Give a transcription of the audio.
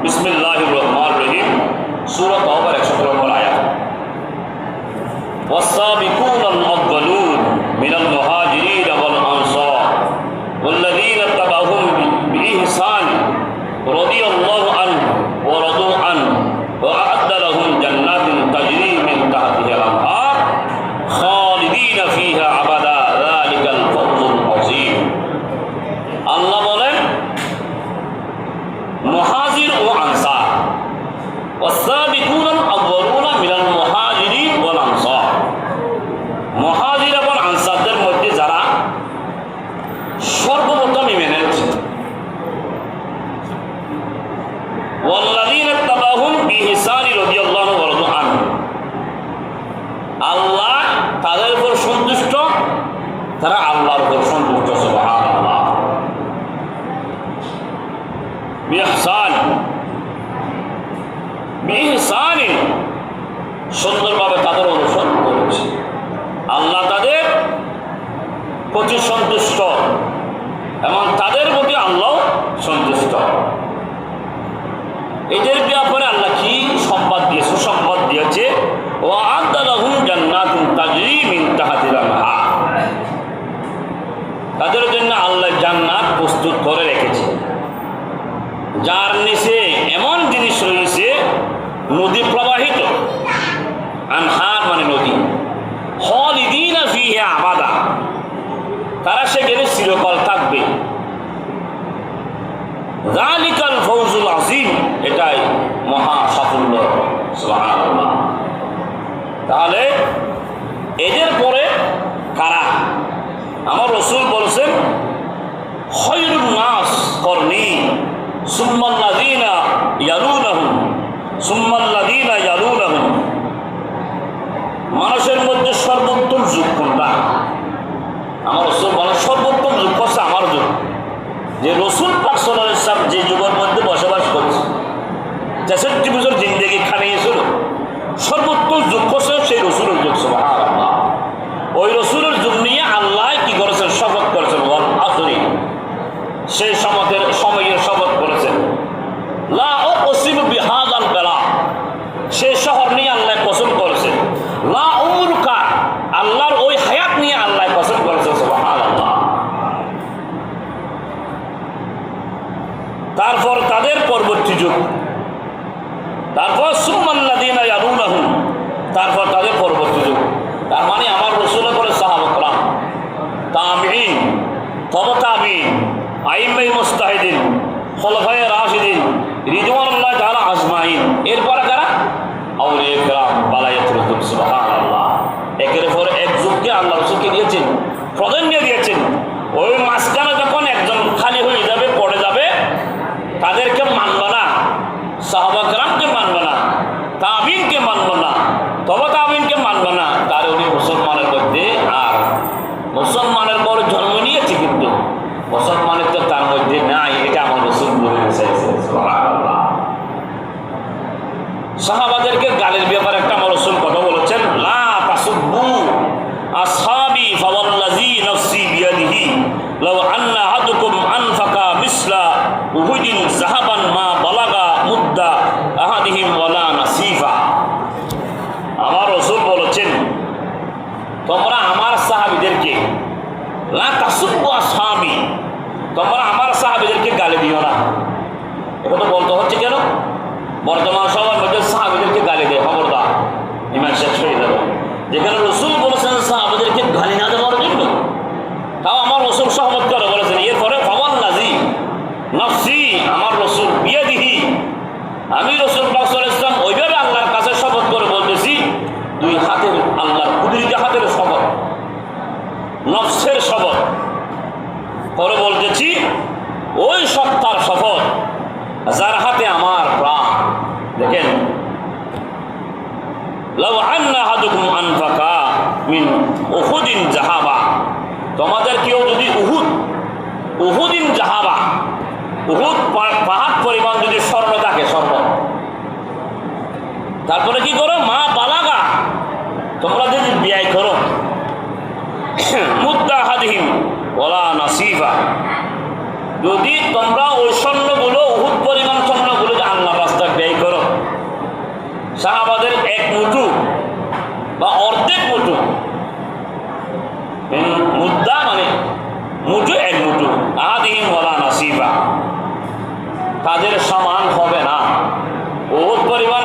বিসমিল্লাহির রহমানির রহিম, সূরা তাওবার 117 নম্বর আয়াত। ওয়াস-সাবিকুনাল আউয়ালুন মিনাল মুহাজিরিন ওয়াল আনসার ওয়াল্লাযীনা তাবাউহুম বিইহসান রাদিয়াল্লাহু আনহুম ওয়া রাদু আনহু ওয়া আ'আদ্দা লাহুম জান্নাতিন তাজরি মিন তাহতিহাল আনহার খালিদিনা ফিহা আবাদা যালিকাল ফাওজুল আযীম। আল্লাহ বলেন, মুহাজির ও আনসার, ওয়াস-সাবিকুনাল আউয়ালুনা মিনাল মুহাজিরিন ওয়াল আনসার, মুহাজির এবং আনসারদের মধ্যে যারা সর্বপ্রথম ঈমান এনেছে, ওয়াল্লাযীনা তাবাউহুম বিইহসান রাদিয়াল্লাহু ওয়া রাদু আনহু, আল্লাহ তাদের উপর সন্তুষ্ট, তারা আল্লাহর উপর সন্তুষ্ট। সুবহানাল্লাহ। বিইহসান, সুন্দরভাবে তাদের অনুসরণ করেছে। আল্লাহ তাদের প্রতি সন্তুষ্ট এবং তাদের প্রতি আল্লাহ সন্তুষ্ট। এদের ব্যাপারে আল্লাহ কি সংবাদ দিয়েছে? সুসংবাদ দিয়েছে, ওয়া আ'আদ্দা লাহুম জান্নাতুন তাজরি মিন তাহতিল আনহার, তাদের জন্য আল্লাহ জান্নাত প্রস্তুত করে রেখেছে, যার নিচে এমন জিনিস রয়েছে নদী প্রবাহিত। আনহার মানে নদী। খালিদিনা ফিহা আবাদা, তারা সেখানে চিরকাল থাকবে। যালিকাল ফাওজুল আযীম, এটাই মহা সাফল্য। সুবহানাল্লাহ। তাহলে এদের পরে কারা? আমার রাসূল বলেছেন, খায়রুন নাস করনি সুম্মাল্লাযীনা ইয়ালুনাহুম সুম্মাল্লাযীনা ইয়ালুনাহুম, মানুষের মধ্যে সর্বোত্তম যুগ কোনটা? আমার রাসূল বলেন, সর্বোত্তম যুগ হচ্ছে আমার যুগ। যে রাসূল পাক সাল্লাল্লাহু আলাইহি ওয়াসাল্লাম যে যুগের মধ্যে বসবাস করছে, 63 বছর জিন্দেগি খানিয়েছিল, সর্বোত্তম যুগ হচ্ছে সেই রাসূলের যুগ। সুবহানাল্লাহ। ওই রাসূলের যুগ নিয়ে আল্লাহ কি করেছেন? শপথ করেছেন, ওয়াল আসরি, সেই সময়ের শপথ করেছেন। লা উকসিমু বিহাযাল বালাদ, সেই শহর নিয়ে আল্লাহ কসম করেছেন। লা উমরুকা, আল্লাহর ওই হায়াত নিয়ে আল্লাহ কসম করেছেন। সুবহানাল্লাহ। তারপর তাদের পরবর্তী যুগ, তারপর সুম্মাল্লাযীনা ইয়ালুনাহুম, তারপর তাদের পরবর্তী যুগ। তার মানে আমার রাসূলের পরে সাহাবা کرام, তাবিঈন, তাবা তাবিঈন, আইম্মায়ে মুজতাহিদিন, খুলাফায়ে রাশিদিন রিদওয়ানুল্লাহি তাআলা আজমাইন, এরপরে কারা? আউলিয়া کرام, বালায়াতুল কুতুব। সুবহানাল্লাহ। একের পর এক যুগকে আল্লাহ রাসূলকে দিয়েছেন, প্রাধান্য দিয়েছেন। ওই মাঝখানে যখন একজন খালি হয়ে যাবে, পড়ে যাবে, তাদেরকে মানবে না, সাহাবা کرامকে মানবে না, তাবিঈনকে মানবে না, তবে তাবিঈনকে মানবে না, তার উনি মুসলমানের মধ্যে আর মুসলমানের পর জন্ম নিয়েছে, কিন্তু মুসলমানের তো তার মধ্যে নাই। এটা আমার রাসূল বলে দিয়েছে। সুবহানাল্লাহ। সাহাবাদেরকে গালির ব্যাপারে একটা আমার রাসূল কথা বলেছেন, লা তাসুব্বু আসহাবি ফাওয়াল্লাযী নাফসি বিয়াদিহি লাউ আন্না আহাদুকুম আনফাকা মিসলা উহুদিন যাহাবান মা বালাগা মুদ্দা আহাদিহিম ওয়ালা নাসিফা। আমার রাসূল বলেছেন, তোমরা আমার সাহাবীদেরকে, লা তাসুব্বু আসহাবি, তোমরা আমার সাহাবীদেরকে গালি দিও না। এটা তো বলতে হচ্ছে কেন? বর্তমান সবার মধ্যে সাহাবীদেরকে গালি দেয়, খবরদার, ঈমান শেষ হয়ে যাবে। যেখানে রাসূল বলেছেন সাহাবীদেরকে গালি না দেওয়ার জন্য, তাও আমার রাসূল সহমত করে বলেছেন। এরপরে ফাওয়াল্লাযী নাফসি, আমার রাসূল বিয়াদিহি, আমি রাসূল পাক সাল্লাল্লাহু আলাইহি ওয়াসাল্লাম ওইভাবে আল্লাহর কাছে শপথ করে বলতেছি, দুই হাতের, আল্লাহর কুদরতি হাতের শপথ, নফসের শপথ করে বলতেছি, ওই সত্তার শপথ যার হাতে আমার প্রাণ। দেখেন, লাউ আন্না আহাদুকুম আনফাকা মিন উহুদিন যাহাবা, তোমাদের কেউ যদি উহুদিন যাহাবা, উহুদ পাহাড় পরিমাণ যদি স্বর্ণ থাকে, স্বর্ণ, তারপরে কি করো? মা বালাগা, তোমরা যদি ব্যয় করো, মুদ্দা আহাদিহিম ওয়ালা নাসিফা, যদি তোমরা ওই স্বর্ণগুলো, উহুদ পরিমাণ স্বর্ণগুলো যে আল্লাহ তাদের সমান হবে না। উহুদ পরিমাণ